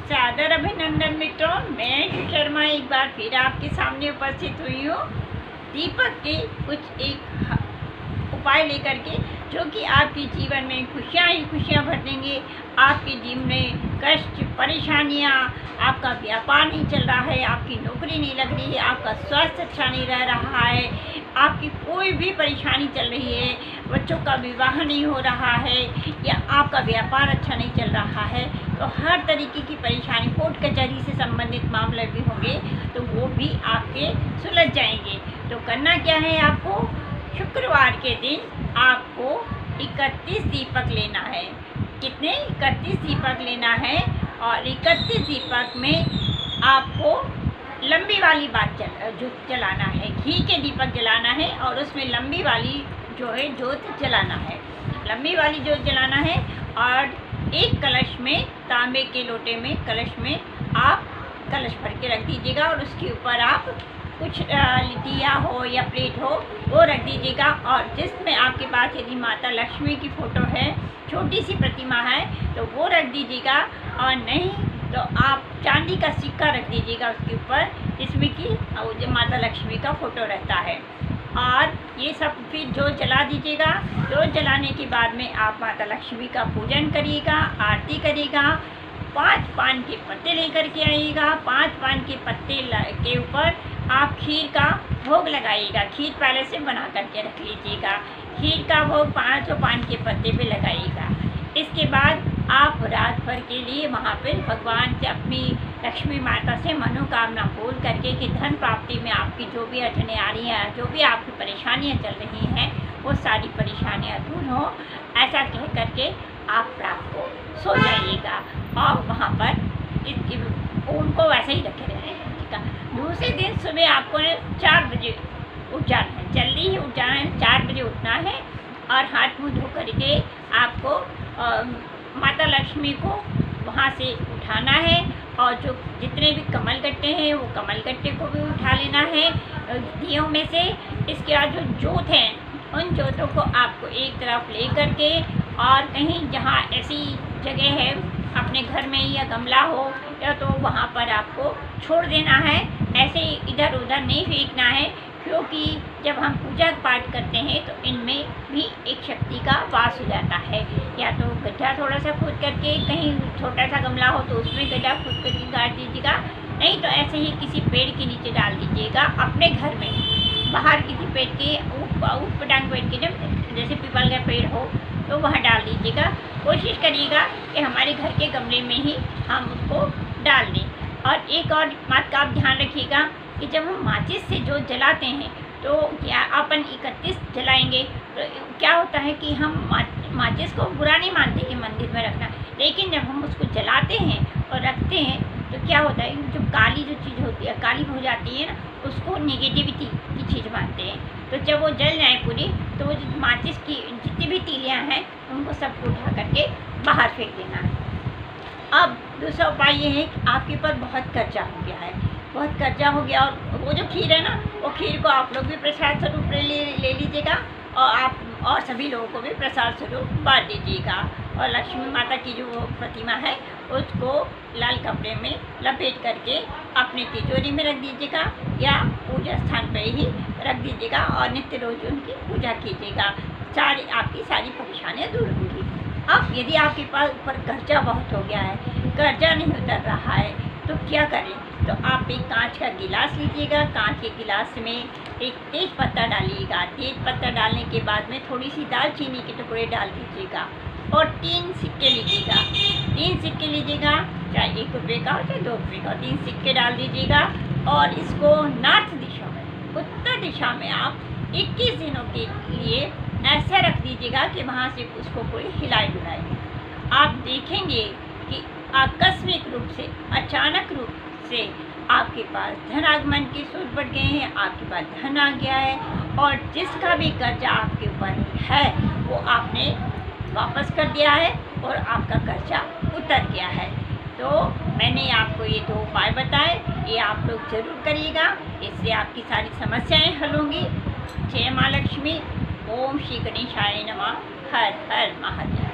सादर अभिनंदन मित्रों, मैं शर्मा एक बार फिर आपके सामने उपस्थित हुई हूँ दीपक के कुछ एक उपाय लेकर के, जो कि आपके जीवन में खुशियाँ ही खुशियाँ भर देंगे। आपके जीवन में कष्ट, परेशानियाँ, आपका व्यापार नहीं चल रहा है, आपकी नौकरी नहीं लग रही है, आपका स्वास्थ्य अच्छा नहीं रह रहा है, आपकी कोई भी परेशानी चल रही है, बच्चों का विवाह नहीं हो रहा है या आपका व्यापार अच्छा नहीं चल रहा है, तो हर तरीके की परेशानी, कोर्ट कचहरी से संबंधित मामले भी होंगे तो वो भी आपके सुलझ जाएंगे। तो करना क्या है, आपको शुक्रवार के दिन आपको 31 दीपक लेना है। कितने? 31 दीपक लेना है। और 31 दीपक में आपको लंबी वाली बात जो जलाना है, घी के दीपक जलाना है और उसमें लंबी वाली जो है जोत जलाना है, लंबी वाली जोत जलाना है। और एक कलश में, तांबे के लोटे में, कलश में आप कलश भर के रख दीजिएगा और उसके ऊपर आप कुछ लिटिया हो या प्लेट हो वो रख दीजिएगा। और जिसमें आपके पास यदि माता लक्ष्मी की फ़ोटो है, छोटी सी प्रतिमा है, तो वो रख दीजिएगा। और नहीं तो आप चांदी का सिक्का रख दीजिएगा उसके ऊपर, जिसमें कि माता लक्ष्मी का फ़ोटो रहता है। और ये सब फिर जोत जला दीजिएगा। जोत जलाने के बाद में आप माता लक्ष्मी का पूजन करिएगा, आरती करिएगा। 5 पान के पत्ते लेकर के आइएगा। 5 पान के पत्ते के ऊपर आप खीर का भोग लगाइएगा। खीर पहले से बना करके रख लीजिएगा। खीर का भोग 5 पान के पत्ते पे लगाइएगा। इसके बाद आप रात भर के लिए वहाँ पर भगवान से, अपनी लक्ष्मी माता से मनोकामना बोल करके कि धन प्राप्ति में आपकी जो भी अड़चनें आ रही हैं, जो भी आपकी परेशानियाँ चल रही हैं, वो सारी परेशानियाँ दूर हो, ऐसा कह करके आप रात को सो जाइएगा। और वहाँ पर इसकी उनको वैसे ही रखे रहेंगे, ठीक है। दूसरे दिन सुबह आपको 4 बजे उठ जाना है, जल्दी ही उठ जाना है। 4 बजे उठना है और हाथ मुँह धो करके आपको माता लक्ष्मी को वहाँ से उठाना है। और जो जितने भी कमल गट्टे हैं, वो कमल गट्टे को भी उठा लेना है दियों में से। इसके बाद जो जोत हैं, उन जोतों को आपको एक तरफ ले करके, और कहीं जहाँ ऐसी जगह है अपने घर में या गमला हो या तो वहाँ पर आपको छोड़ देना है। ऐसे इधर उधर नहीं फेंकना है, क्योंकि जब हम पूजा पाठ करते हैं तो इनमें भी एक शक्ति का वास हो जाता है। या तो गड्ढा थोड़ा सा खोद करके, कहीं छोटा सा गमला हो तो उसमें गड्ढा खोद करके गाड़ दीजिएगा, नहीं तो ऐसे ही किसी पेड़ के नीचे डाल दीजिएगा अपने घर में। बाहर किसी पेड़ के ऊट पटांग पेड़ के, जब जैसे पीपल का पेड़ हो तो वहाँ डाल दीजिएगा। कोशिश करिएगा कि हमारे घर के गमले में ही हम उसको डाल दें। और एक और बात का आप ध्यान रखिएगा कि जब हम माचिस से जो जलाते हैं तो क्या अपन 31 जलाएंगे, तो क्या होता है कि हम माचिस को बुरा नहीं मानते कि मंदिर में रखना, लेकिन जब हम उसको जलाते हैं और रखते हैं तो क्या होता है, जो काली जो चीज़ होती है, काली हो जाती है ना, उसको नेगेटिविटी की चीज़ मानते हैं। तो जब वो जल जाए पूरी, तो वो जो माचिस की जितनी भी तीलियाँ हैं उनको सबको उठा करके बाहर फेंक देना है। अब दूसरा उपाय ये है कि आपके ऊपर बहुत कर्जा हो गया है, बहुत कर्जा हो गया, और वो जो खीर है ना, वो खीर को आप लोग भी प्रसाद स्वरूप ले लीजिएगा और आप और सभी लोगों को भी प्रसाद स्वरूप बांट दीजिएगा। और लक्ष्मी माता की जो प्रतिमा है उसको लाल कपड़े में लपेट करके अपने तिजोरी में रख दीजिएगा या पूजा स्थान पर ही रख दीजिएगा और नित्य रोज उनकी पूजा कीजिएगा। आपकी सारी परेशानियाँ दूर होंगी। अब यदि आपके पास ऊपर कर्जा बहुत हो गया है, कर्जा नहीं उतर रहा है, तो क्या करें, तो आप एक कांच का गिलास लीजिएगा। कांच के गिलास में एक तेज पत्ता डालिएगा। तेज पत्ता डालने के बाद में थोड़ी सी दालचीनी के टुकड़े डाल दीजिएगा और 3 सिक्के लीजिएगा। 3 सिक्के लीजिएगा, चाहे 1 रुपये का हो चाहे 2 रुपये का, 3 सिक्के डाल दीजिएगा। और इसको नॉर्थ दिशा में, उत्तर दिशा में आप 21 दिनों के लिए ऐसा रख दीजिएगा कि वहाँ से उसको कोई हिलाए डुलाए। आप देखेंगे कि आकस्मिक रूप से, अचानक रूप से आपके पास धन आगमन के स्रोत बढ़ गए हैं, आपके पास धन आ गया है, और जिसका भी कर्जा आपके ऊपर है वो आपने वापस कर दिया है और आपका कर्जा उतर गया है। तो मैंने आपको ये 2 उपाय बताए, ये आप लोग ज़रूर करिएगा, इससे आपकी सारी समस्याएं हल होंगी। जय माँ लक्ष्मी। ओम श्री गणेशाय नमः। हर हर महादेव।